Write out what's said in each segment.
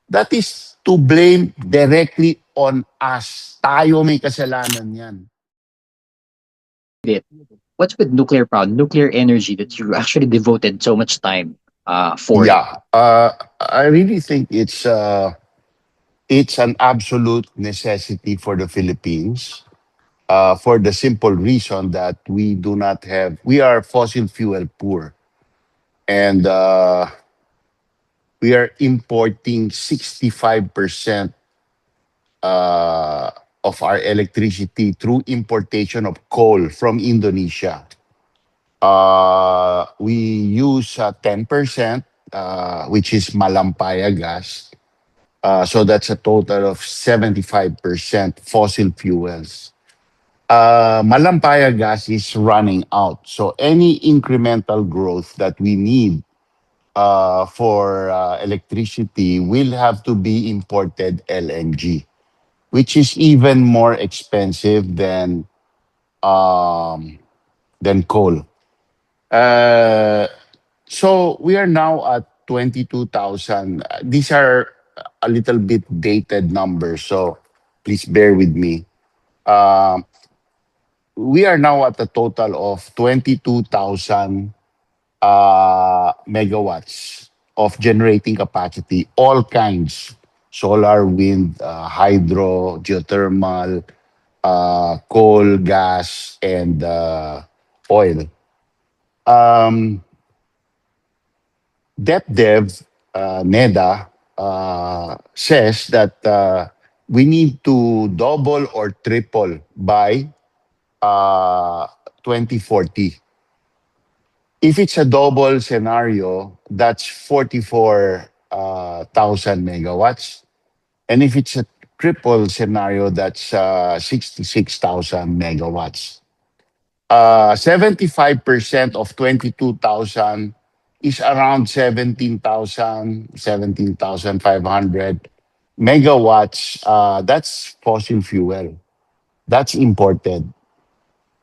that is to blame directly on us. Tayo may kasalanan yan. Bit. What's with nuclear power, nuclear energy that you actually devoted so much time for it? Yeah, I really think it's an absolute necessity for the Philippines. For the simple reason that we are fossil fuel poor, and we are importing 65% uh, of our electricity through importation of coal from Indonesia. We use 10%, which is Malampaya gas. So that's a total of 75% fossil fuels. Malampaya gas is running out. So any incremental growth that we need for electricity will have to be imported LNG, which is even more expensive um, than coal. Uh, so we are now at 22,000. These are a little bit dated numbers, so please bear with me. Um, we are now at a total of 22,000 megawatts of generating capacity, all kinds: solar, wind, hydro, geothermal, coal, gas, and oil. Um, DepDev, NEDA, says that we need to double or triple by uh, 2040. If it's a double scenario, that's 44,000 megawatts. And if it's a triple scenario, that's 66,000 megawatts. 75% of 22,000 is around 17,500 megawatts. That's fossil fuel. That's imported.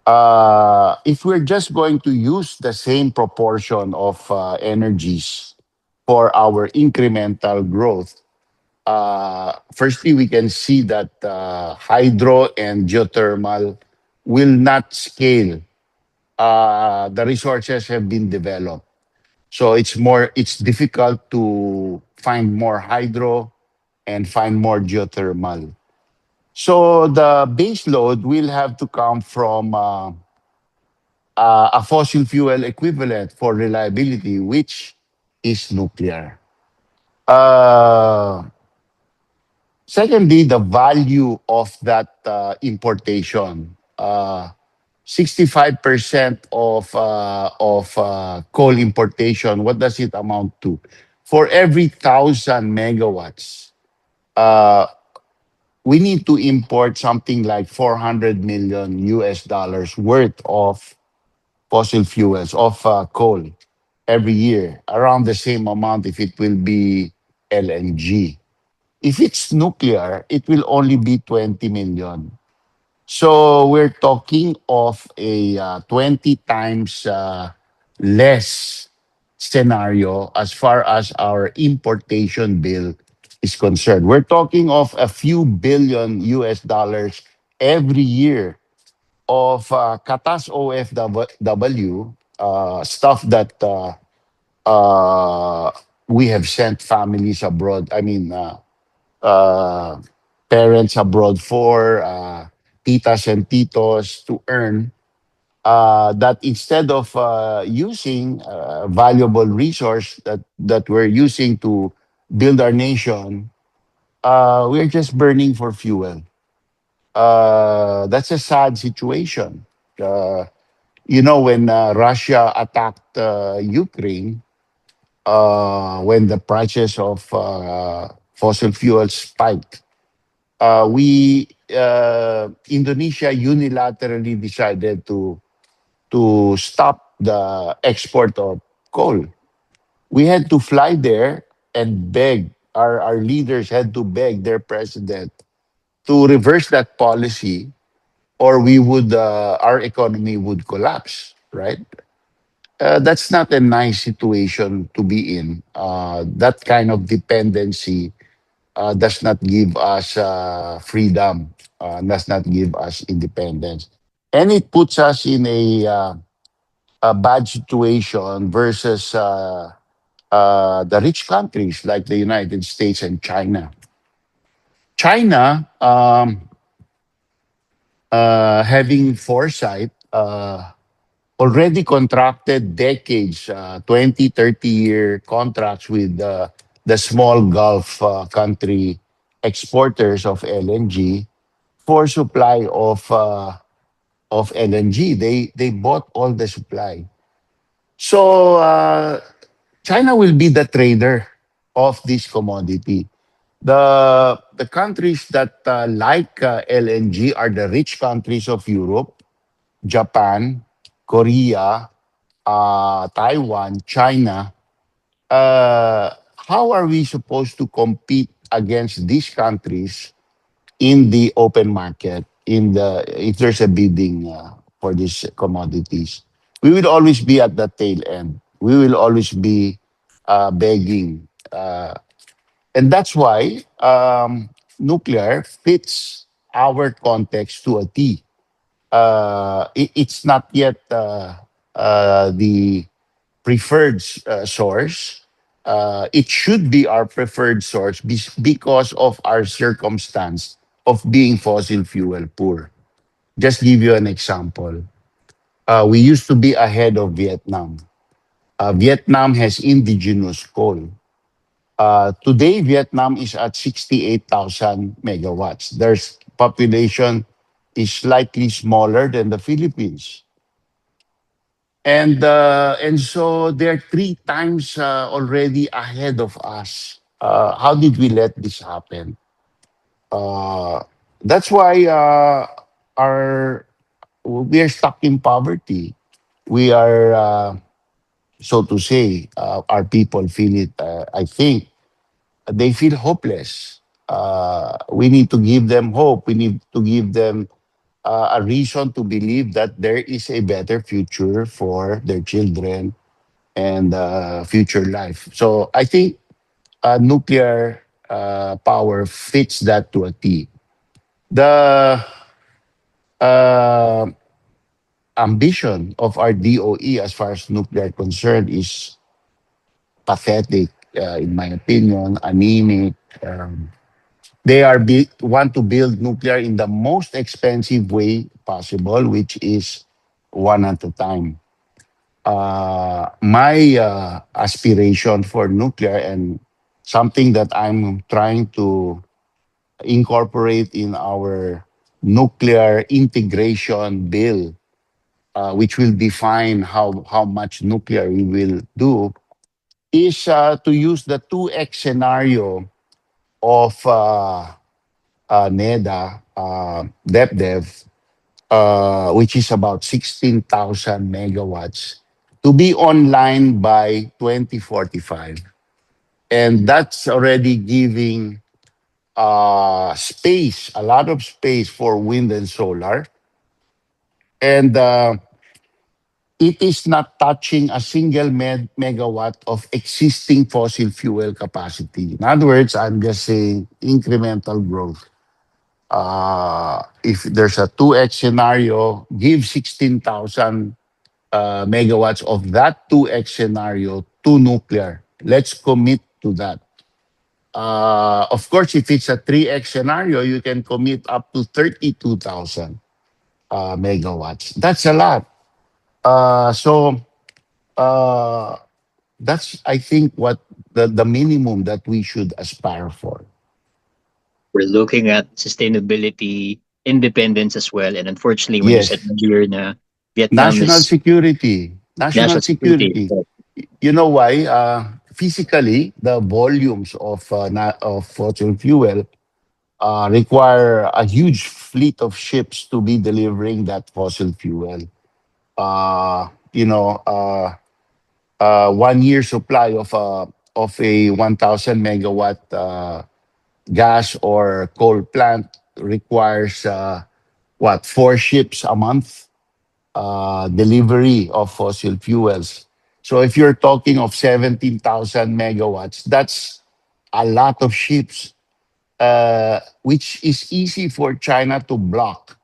If we're just going to use the same proportion of energies for our incremental growth, firstly, we can see that hydro and geothermal will not scale. The resources have been developed. So it's difficult to find more hydro and find more geothermal. So the base load will have to come from a fossil fuel equivalent for reliability, which is nuclear. Uh, Secondly, the value of that importation. 65% of coal importation, what does it amount to? For every 1,000 megawatts, uh, we need to import something like 400 million US dollars worth of fossil fuels, of coal every year, around the same amount if it will be LNG. If it's nuclear, it will only be 20 million. So we're talking of a 20 times less scenario as far as our importation bill is concerned. We're talking of a few billion US dollars every year of Katas OFW, stuff that uh, we have sent families abroad. I mean, uh, parents abroad for, titas and titos to earn, that instead of using valuable resource that we're using to build our nation, we're just burning for fuel. That's a sad situation. Uh, when Russia attacked Ukraine, when the prices of fossil fuels spiked, we Indonesia unilaterally decided to stop the export of coal. We had to fly there and beg. Our leaders had to beg their president to reverse that policy, or we would our economy would collapse. Right? That's not a nice situation to be in. That kind of dependency does not give us freedom, does not give us independence. And it puts us in a bad situation versus the rich countries like the United States and China. China, having foresight, already contracted decades, 20, 30-year contracts with the small Gulf country exporters of LNG for supply of LNG. They bought all the supply. So China will be the trader of this commodity. The countries that like LNG are the rich countries of Europe, Japan, Korea, Taiwan, China. How are we supposed to compete against these countries in the open market? In the if there's a bidding for these commodities, we will always be at the tail end. We will always be begging, and that's why nuclear fits our context to a T. It's not yet the preferred source. It should be our preferred source because of our circumstance of being fossil fuel poor. Just give you an example. We used to be ahead of Vietnam. Vietnam has indigenous coal. Today, Vietnam is at 68,000 megawatts. Their population is slightly smaller than the Philippines. And so they're three times already ahead of us. How did we let this happen? Uh, that's why our we are stuck in poverty. We are, so to say, our people feel it. I think they feel hopeless. We need to give them hope. We need to give them a reason to believe that there is a better future for their children and future life. So I think nuclear power fits that to a T. The uh, ambition of our DOE as far as nuclear concerned is pathetic, in my opinion, anemic. They want to build nuclear in the most expensive way possible, which is one at a time. My aspiration for nuclear and something that I'm trying to incorporate in our nuclear integration bill, which will define how much nuclear we will do, is to use the 2x scenario of NEDA, DepDev, which is about 16,000 megawatts, to be online by 2045. And that's already giving space, a lot of space for wind and solar. And it is not touching a single megawatt of existing fossil fuel capacity. In other words, I'm just saying incremental growth. If there's a 2x scenario, give 16,000 megawatts of that 2x scenario to nuclear. Let's commit to that. Of course, if it's a 3x scenario, you can commit up to 32,000 megawatts. That's a lot. So uh, that's, I think, what the minimum that we should aspire for. We're looking at sustainability, independence as well. And unfortunately, when you said Yes. earlier na Vietnam National is security. National national security, security. You know why? Physically, the volumes of fossil fuel require a huge fleet of ships to be delivering that fossil fuel. Uh, you know, 1 year supply of a 1,000 megawatt gas or coal plant requires what, 4 ships a month delivery of fossil fuels. So if you're talking of 17,000 megawatts, that's a lot of ships. which is easy for China to block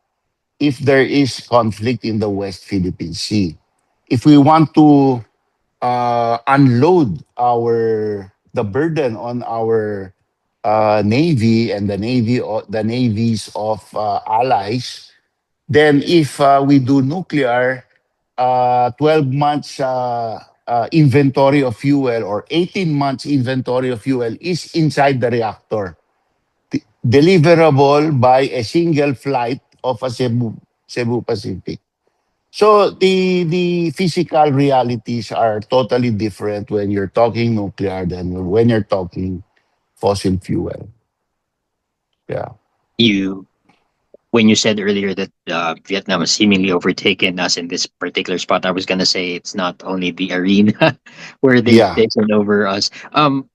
if there is conflict in the West Philippine Sea. If we want to unload our the burden on our navy and the navies of allies, then if we do nuclear, 12 months inventory of fuel or 18 months inventory of fuel is inside the reactor, deliverable by a single flight of a Cebu Pacific. So the physical realities are totally different when you're talking nuclear than when you're talking fossil fuel. Yeah. You when you said earlier that Vietnam has seemingly overtaken us in this particular spot, I was gonna say it's not only the arena where they've Yeah. taken over us.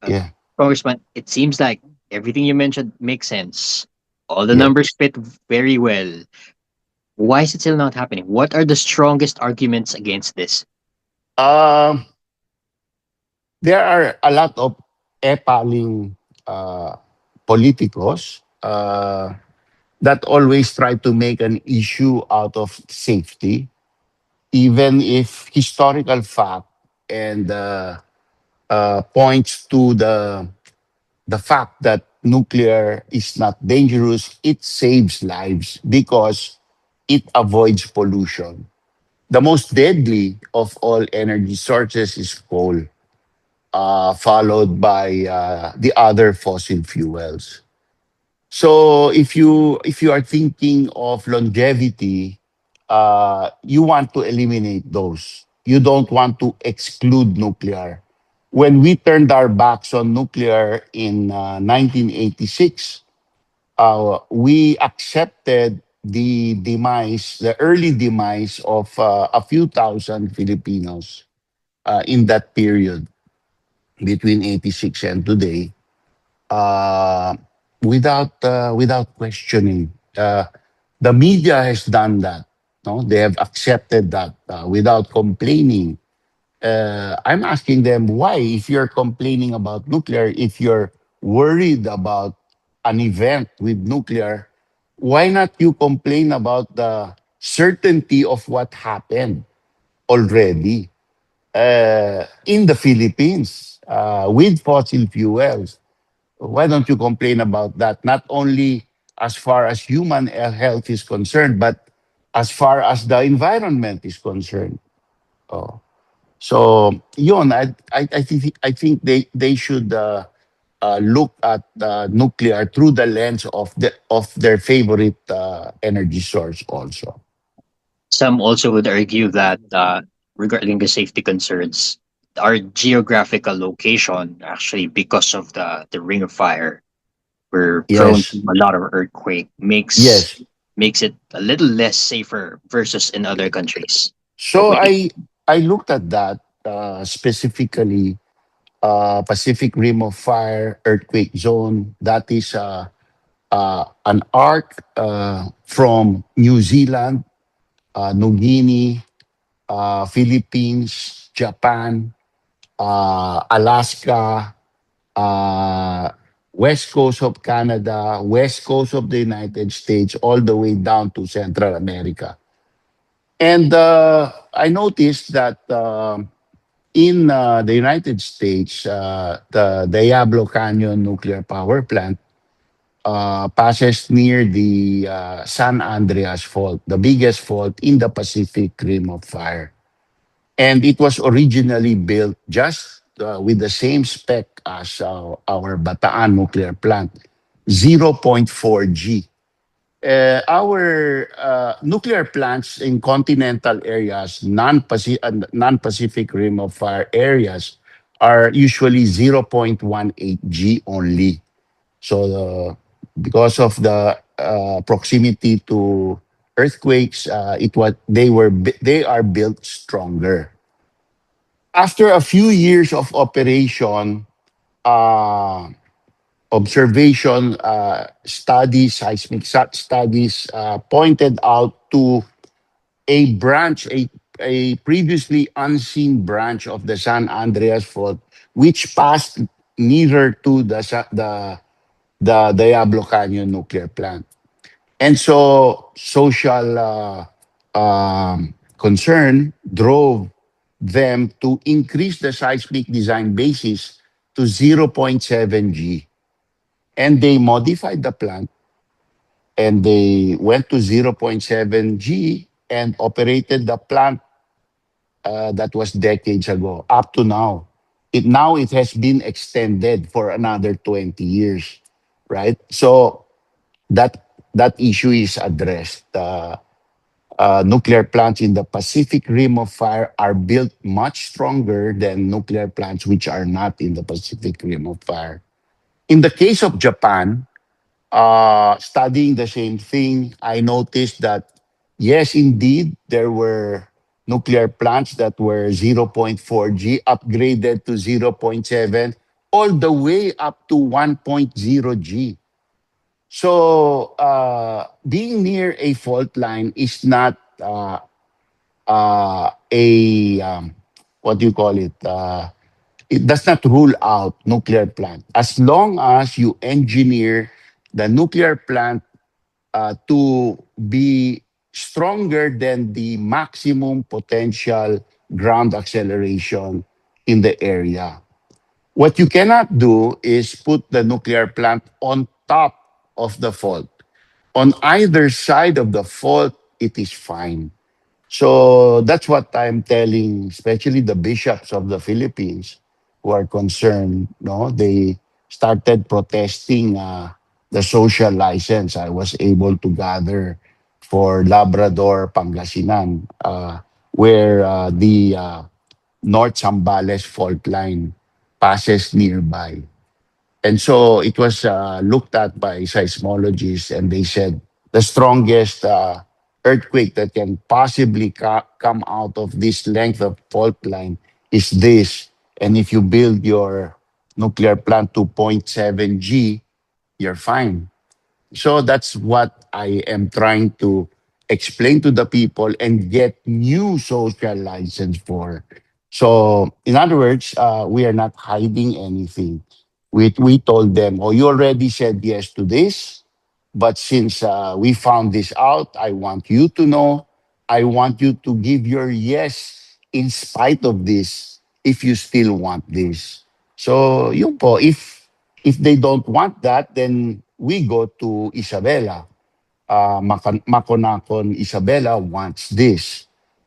Yeah. Congressman, it seems like everything you mentioned makes sense. All the Yeah. numbers fit very well. Why is it still not happening? What are the strongest arguments against this? Um, there are a lot of epaling uh, politicos that always try to make an issue out of safety, even if historical fact and points to the fact that nuclear is not dangerous, it saves lives because it avoids pollution. The most deadly of all energy sources is coal, followed by the other fossil fuels. So if you are thinking of longevity, you want to eliminate those. You don't want to exclude nuclear. When we turned our backs on nuclear in 1986, we accepted the early demise of a few thousand Filipinos in that period between 86 and today, uh, without questioning. The media has done that. No, they have accepted that without complaining. I'm asking them why, if you're complaining about nuclear, if you're worried about an event with nuclear, why not you complain about the certainty of what happened already in the Philippines with fossil fuels? Why don't you complain about that? Not only as far as human health is concerned, but as far as the environment is concerned. Oh. So yun, I think they should look at nuclear through the lens of their favorite energy source also. Some also would argue that regarding the safety concerns, our geographical location, actually, because of the Ring of Fire, we're prone to Yes, a lot of earthquake, yes. makes it a little less safer versus in other countries. What So we think. I looked at that specifically, Pacific Rim of Fire earthquake zone. That is an arc from New Zealand, New Guinea, Philippines, Japan, Alaska, uh, west coast of Canada, west coast of the United States, all the way down to Central America. And I noticed that in the United States, the Diablo Canyon nuclear power plant passes near the San Andreas Fault, the biggest fault in the Pacific Rim of Fire. And it was originally built just with the same spec as our Bataan nuclear plant, zero point 0.4 G. Our nuclear plants in continental areas, non-Pacific Rim of Fire areas, are usually zero point 0.18 G only. So because of the proximity to earthquakes, they are built stronger. After a few years of operation, uh, observation studies, studies pointed out to a previously unseen branch of the San Andreas Fault, which passed nearer to the Diablo Canyon nuclear plant. And so social concern drove them to increase the seismic design basis to zero point 0.7 G. And they modified the plant and they went to zero point 0.7 G and operated the plant that was decades ago up to now. It has been extended for another 20 years, right? So that issue is addressed. Nuclear plants in the Pacific Rim of Fire are built much stronger than nuclear plants which are not in the Pacific Rim of Fire. In the case of Japan, studying the same thing, I noticed that yes, indeed, there were nuclear plants that were zero point 0.4 G upgraded to zero point 0.7, all the way up to 1.0 G. So, being near a fault line is not a what do you call it? It does not rule out nuclear plant as long as you engineer the nuclear plant to be stronger than the maximum potential ground acceleration in the area. What you cannot do is put the nuclear plant on top of the fault. On either side of the fault, it is fine. So that's what I'm telling, especially the bishops of the Philippines who are concerned. No, they started protesting the social license I was able to gather for Labrador, Pangasinan, where the North Zambales fault line passes nearby. And so it was looked at by seismologists, and they said the strongest earthquake that can possibly come out of this length of fault line is this. And if you build your nuclear plant to point 0.7 G, you're fine. So that's what I am trying to explain to the people and get new social license for. So, in other words, we are not hiding anything. We told them, oh, you already said yes to this, but since we found this out, I want you to know, I want you to give your yes in spite of this if you still want this. So, yun po, if they don't want that, then we go to Isabela. Maconacon Isabela wants this.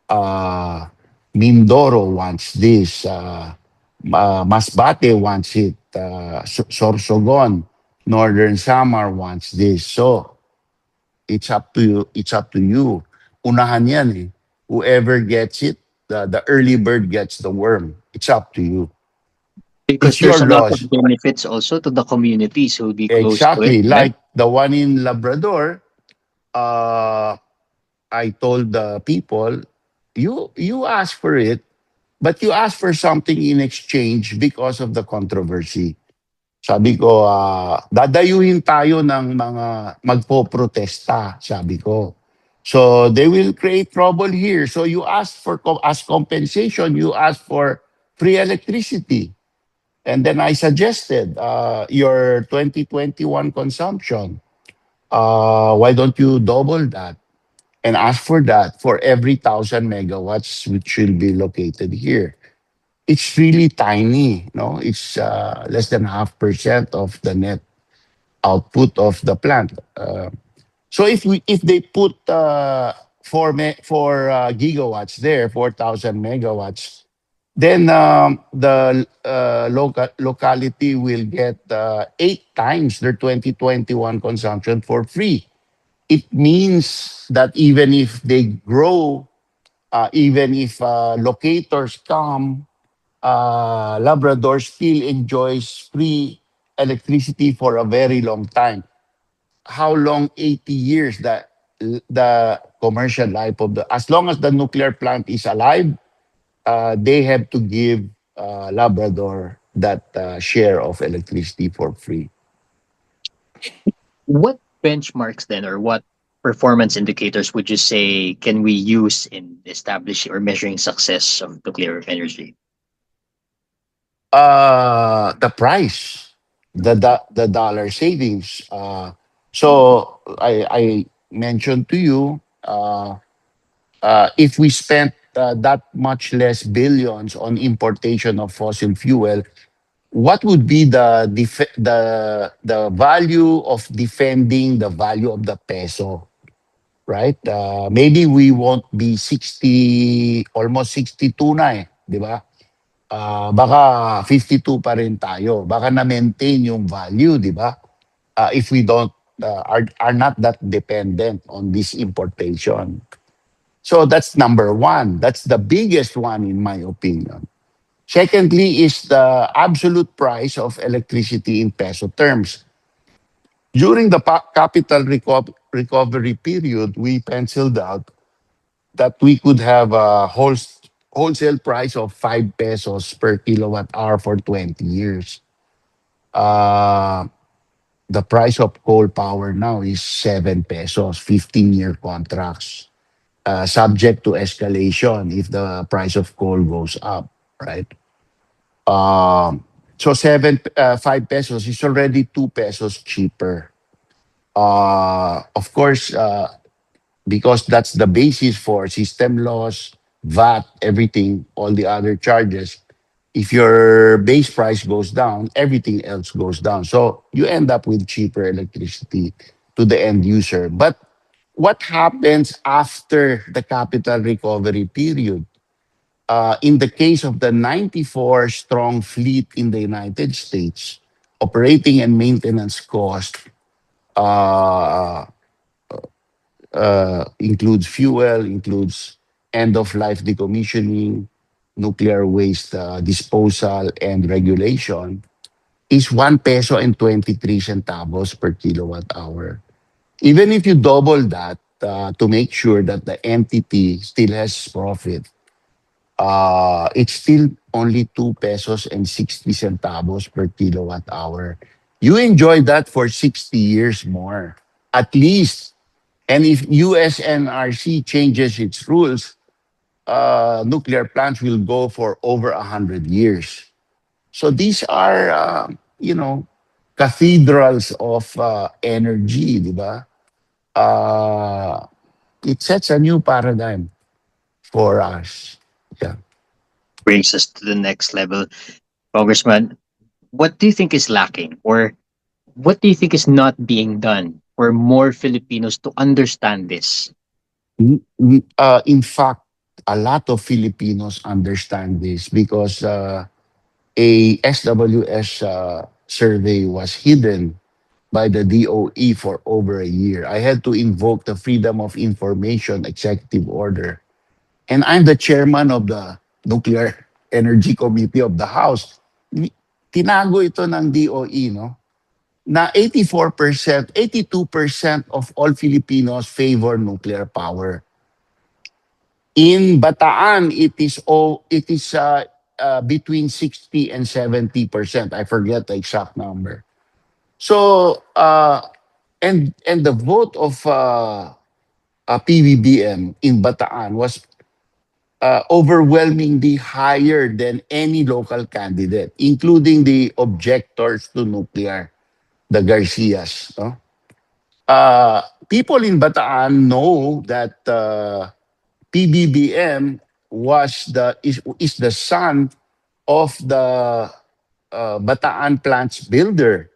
Uh, Mindoro wants this. Masbate wants it. Sorsogon, Northern Samar wants this. So it's up to you. It's up to you. Unahan yan eh. Whoever gets it, the early bird gets the worm. It's up to you. Because It's there's your a lot of loss. benefits also to the communities who will be close to it, Exactly. right? Like the one in Labrador, uh, I told the people, you ask for it, but you ask for something in exchange because of the controversy. Sabi ko, dadayuhin tayo ng mga magpo-protesta, sabi ko. So they will create trouble here. So you ask for as compensation, you ask for free electricity. And then I suggested your 2021 consumption. Why don't you double that and ask for that for every 1,000 megawatts which will be located here? It's really tiny, no? It's less than 0.5% of the net output of the plant. So if they put four gigawatts there, 4,000 megawatts, then the locality will get 8 times their 2021 consumption for free. It means that even if they grow, even if locators come, Labrador still enjoys free electricity for a very long time. How long? 80 years. The commercial life of the as long as the nuclear plant is alive, they have to give Labrador that share of electricity for free. What benchmarks then, or what performance indicators would you say can we use in establishing or measuring success of nuclear energy? The price. the dollar savings. So I mentioned to you, if we spent that much less billions on importation of fossil fuel, what would be the value of defending the value of the peso, right? Maybe we won't be 60, almost 62 na eh, di ba? Baka 52 pa rin tayo. Baka na-maintain yung value, di ba? If we don't, are not that dependent on this importation. So that's number one. That's the biggest one in my opinion. Secondly is the absolute price of electricity in peso terms. During the capital recovery period, we penciled out that we could have a wholesale price of 5 pesos per kilowatt hour for 20 years. Uh, the price of coal power now is 7 pesos, 15-year contracts, subject to escalation if the price of coal goes up, right? So 5 pesos is already 2 pesos cheaper. Of course, because that's the basis for system loss, VAT, everything, all the other charges. If your base price goes down, everything else goes down. So you end up with cheaper electricity to the end user. But what happens after the capital recovery period? In the case of the 94 strong fleet in the United States, operating and maintenance cost uh, includes fuel, includes end of life decommissioning, nuclear waste disposal, and regulation, is 1 peso and 23 centavos per kilowatt hour. Even if you double that to make sure that the entity still has profit, it's still only 2 pesos and 60 centavos per kilowatt hour. You enjoy that for 60 years more, at least. And if USNRC changes its rules, nuclear plants will go for over 100 years. So these are, cathedrals of energy, di ba? It sets a new paradigm for us. Yeah. Brings us to the next level. Congressman, what do you think is lacking, or what do you think is not being done for more Filipinos to understand this? In fact, a lot of Filipinos understand this because a SWS survey was hidden by the DOE for over a year. I had to invoke the Freedom of Information Executive Order. And I'm the chairman of the Nuclear Energy Committee of the House. Tinago ito ng DOE, no? Na 84%, 82% of all Filipinos favor nuclear power. In Bataan, it is between 60 and 70%. I forget the exact number. So and the vote of PBBM in Bataan was overwhelmingly higher than any local candidate, including the objectors to nuclear, the Garcias. No? People in Bataan know that PBBM is the son of the Bataan plant's builder.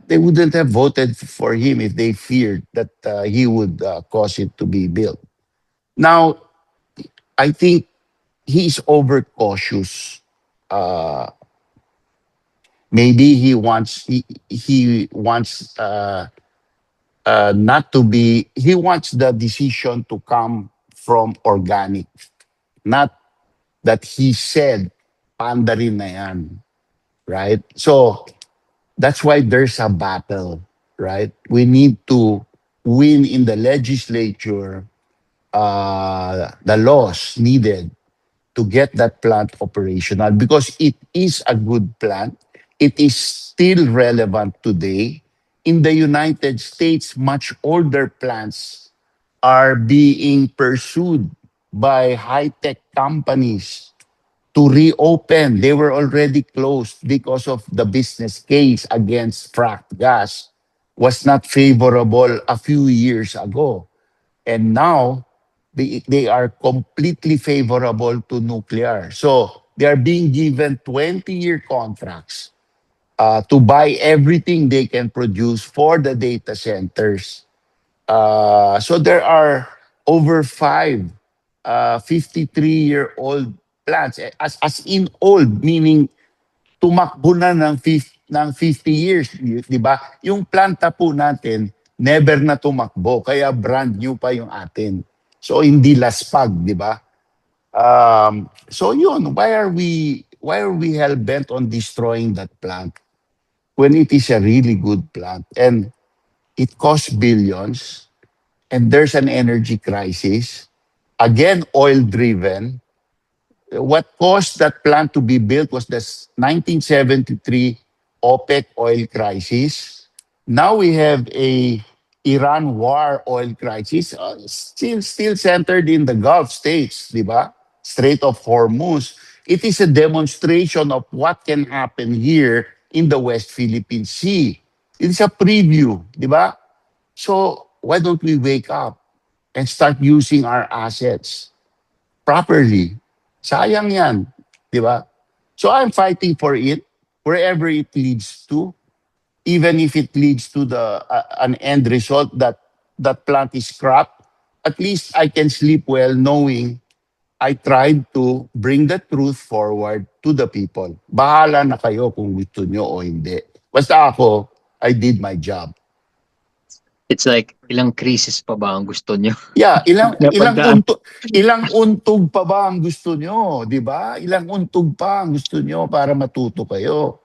They wouldn't have voted for him if they feared that he would cause it to be built. Now, I think he's overcautious. Uh, Maybe he wants not to be. He wants the decision to come from organic, not that he said pandarin na yan, right? So that's why there's a battle, right? We need to win in the legislature the laws needed to get that plant operational because it is a good plant. It is still relevant today. In the United States, much older plants are being pursued by high tech companies to reopen. They were already closed because of the business case against fracked gas was not favorable a few years ago. And now they are completely favorable to nuclear. So they are being given 20-year contracts to buy everything they can produce for the data centers. So there are over five 53-year-old plants. As in old, meaning tumakbo na ng 50 years, di ba? Yung planta po natin, never na tumakbo, kaya brand new pa yung atin. So hindi laspag, di ba? So yun, why are we hell bent on destroying that plant when it is a really good plant and it costs billions and there's an energy crisis, again oil driven. What caused that plant to be built was the 1973 OPEC oil crisis. Now we have a Iran war oil crisis, still centered in the Gulf states, di ba? Strait of Hormuz. It is a demonstration of what can happen here in the West Philippine Sea. It is a preview, di ba? So why don't we wake up and start using our assets properly? Sayang yan, di ba? So I'm fighting for it wherever it leads to, even if it leads to an end result that that plant is scrapped. At least I can sleep well knowing I tried to bring the truth forward to the people. Bahala na kayo kung gusto nyo o hindi. Basta ako, I did my job. It's like, ilang krisis pa ba ang gusto nyo Yeah, ilang na ilang pagdaan? untog ilang untog pa ba ang gusto nyo, 'di ba? Ilang untog pa ang gusto nyo para matuto kayo.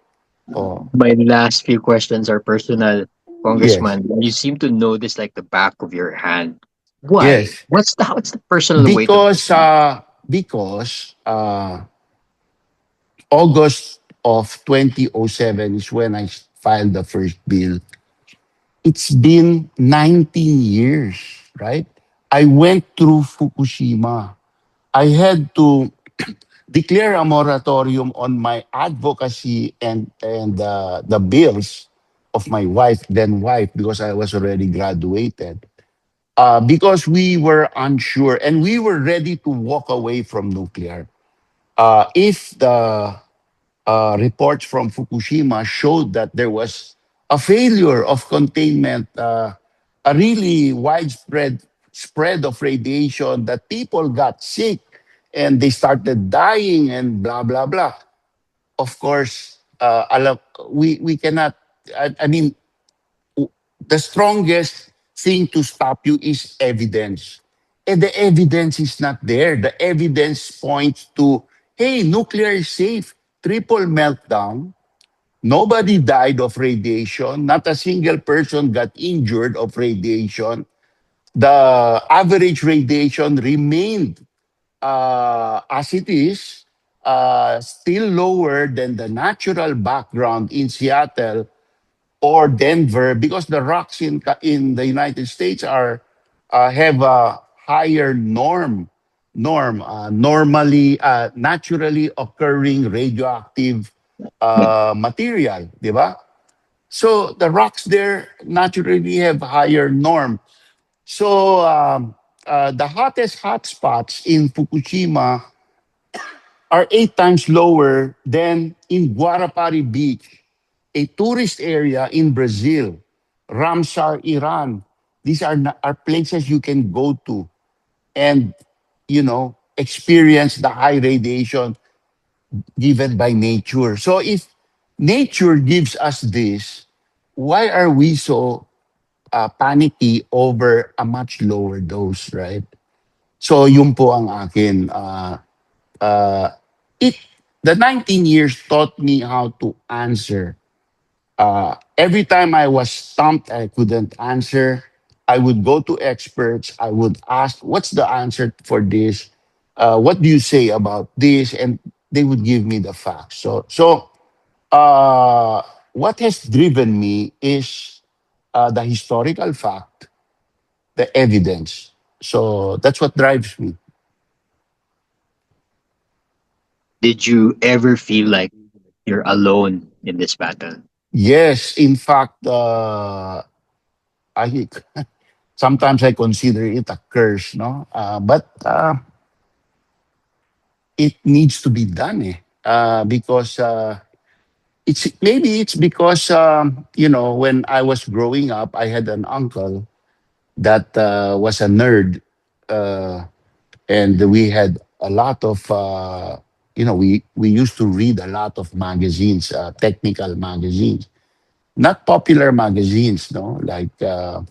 Oh, My last few questions are personal, yes. Congressman. You seem to know this like the back of your hand. Why? Yes. What's the personal weight of Because this? August of 2007 is when I filed the first bill. It's been 19 years, right? I went through Fukushima. I had to declare a moratorium on my advocacy and the bills of my wife, then wife, because I was already graduated. Because we were unsure and we were ready to walk away from nuclear. If the reports from Fukushima showed that there was a failure of containment, a really widespread spread of radiation, that people got sick and they started dying and blah blah blah. Of course, we cannot. I mean, the strongest thing to stop you is evidence. And the evidence is not there. The evidence points to, hey, nuclear is safe. Triple meltdown. Nobody died of radiation. Not a single person got injured of radiation. The average radiation remained as it is, still lower than the natural background in Seattle or Denver, because the rocks in the United States are have a higher normally naturally occurring radioactive material, di ba? So the rocks there naturally have higher norm. So the hottest hotspots in Fukushima are 8 times lower than in Guarapari Beach, a tourist area in Brazil, Ramsar, Iran. These are places you can go to and, experience the high radiation given by nature. So if nature gives us this, why are we so panicky over a much lower dose, right? So yun po ang akin. Uh, it the 19 years taught me how to answer. Every time I was stumped, I couldn't answer. I would go to experts. I would ask, "What's the answer for this? What do you say about this?" And they would give me the facts. Uh, what has driven me is the historical fact, the evidence. So that's what drives me. Did you ever feel like you're alone in this battle? Yes, in fact, I sometimes I consider it a curse, no? But it needs to be done, because it's because when I was growing up, I had an uncle that was a nerd, uh, and we had a lot of we used to read a lot of magazines, technical magazines, not popular magazines, no, like uh,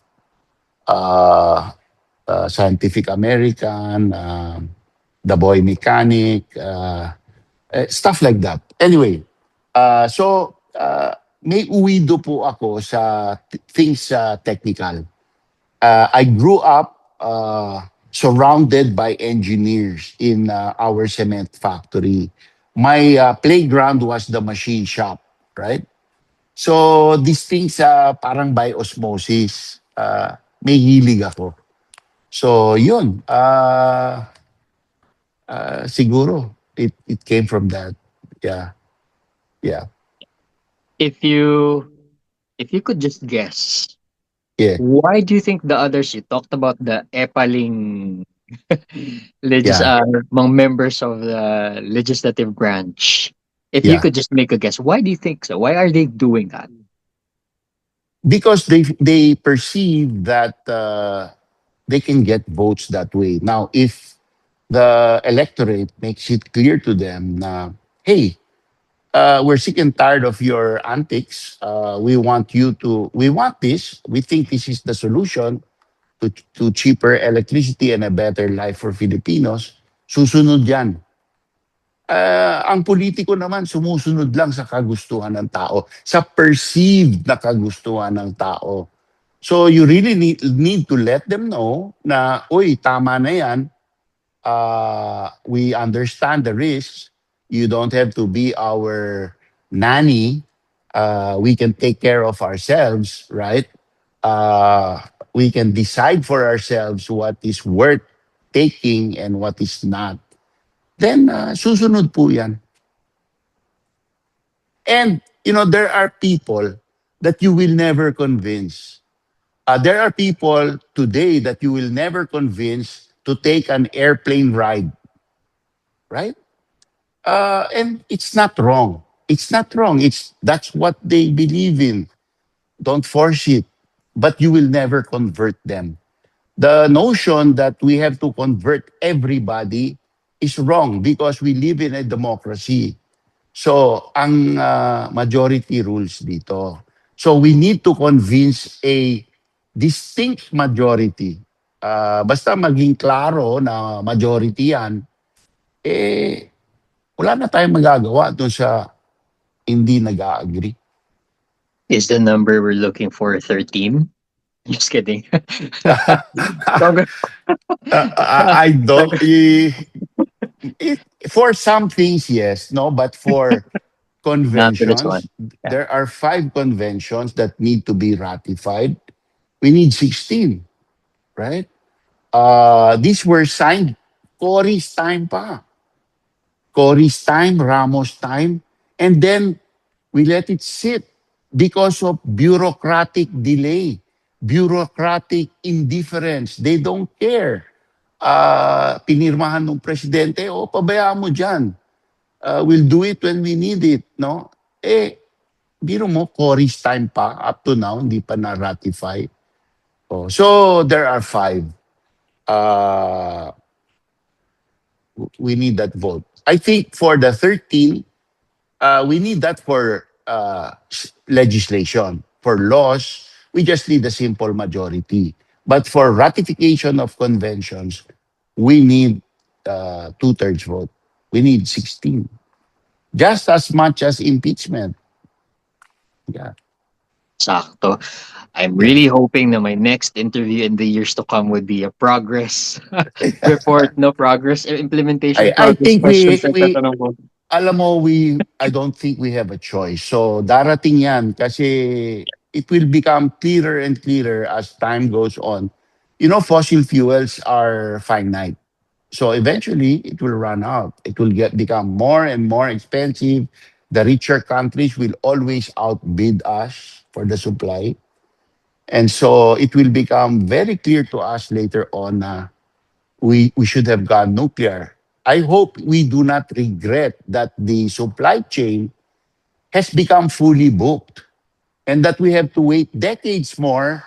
Scientific American, The Boy Mechanic, stuff like that. Anyway, may uwido po ako sa things technical. I grew up surrounded by engineers in our cement factory. My playground was the machine shop, right? So these things parang by osmosis, may hilig ako. So yun, siguro it came from that. Yeah, yeah, If you if you could just guess, yeah, why do you think the others, you talked about the Epaling yeah, among members of the legislative branch. If you yeah. could just make a guess, why do you think so? Why are they doing that? Because they perceive that they can get votes that way. Now, if the electorate makes it clear to them na, hey, we're sick and tired of your antics. We want this. We think this is the solution to cheaper electricity and a better life for Filipinos. Susunod yan. Ang politiko naman sumusunod lang sa kagustuhan ng tao, sa perceived na kagustuhan ng tao. So you really need to let them know na, uy, tama na yan. We understand the risks. You don't have to be our nanny. We can take care of ourselves, right? Uh, we can decide for ourselves what is worth taking and what is not. Then, susunod po yan. And, there are people that you will never convince. There are people today that you will never convince to take an airplane ride, right? And it's not wrong. It's not wrong. That's what they believe in. Don't force it. But you will never convert them. The notion that we have to convert everybody is wrong because we live in a democracy. So, ang majority rules dito. So, we need to convince a distinct majority. Basta maging klaro na majority yan, eh, wala na tayong magagawa doon sa hindi nag-agree. Is the number we're looking for 13? Just kidding. Congress- I don't. It, for some things, yes, no, but for Not for this one. conventions, Yeah. there are 5 conventions that need to be ratified. We need 16, right? These were signed Cory's time pa. Cory's time, Ramos' time, and then we let it sit because of bureaucratic delay, bureaucratic indifference. They don't care. Pinirmahan ng presidente, pabayaan mo dyan. We'll do it when we need it, no? Biro mo, Cory's time pa, up to now, hindi pa na-ratify. So, there are 5. Uh, we need that vote. I think for the 13, we need that for legislation. For laws, we just need a simple majority. But for ratification of conventions, we need two-thirds vote. We need 16. Just as much as impeachment. Yeah. Sakto. I'm Yeah. really hoping that my next interview in the years to come would be a progress report, no progress, implementation I progress think questions. At tatanong ko. alam mo, I don't think we have a choice. So darating yan kasi it will become clearer and clearer as time goes on. Fossil fuels are finite. So eventually, it will run out. It will get become more and more expensive. The richer countries will always outbid us for the supply. And so it will become very clear to us later on we should have gone nuclear. I hope we do not regret that the supply chain has become fully booked and that we have to wait decades more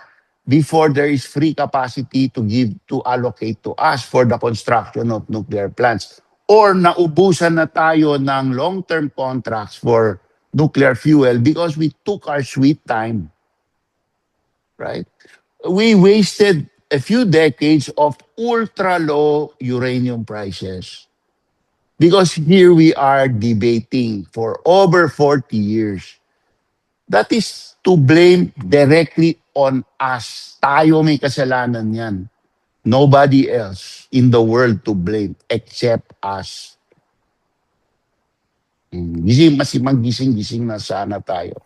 before there is free capacity to allocate to us for the construction of nuclear plants. Or naubusan na tayo ng long-term contracts for nuclear fuel because we took our sweet time, right? We wasted a few decades of ultra low uranium prices because here we are debating for over 40 years. That is to blame directly on us. Tayo may kasalanan yan. Nobody else in the world to blame except us. Gising, mas magising-gising na sana tayo.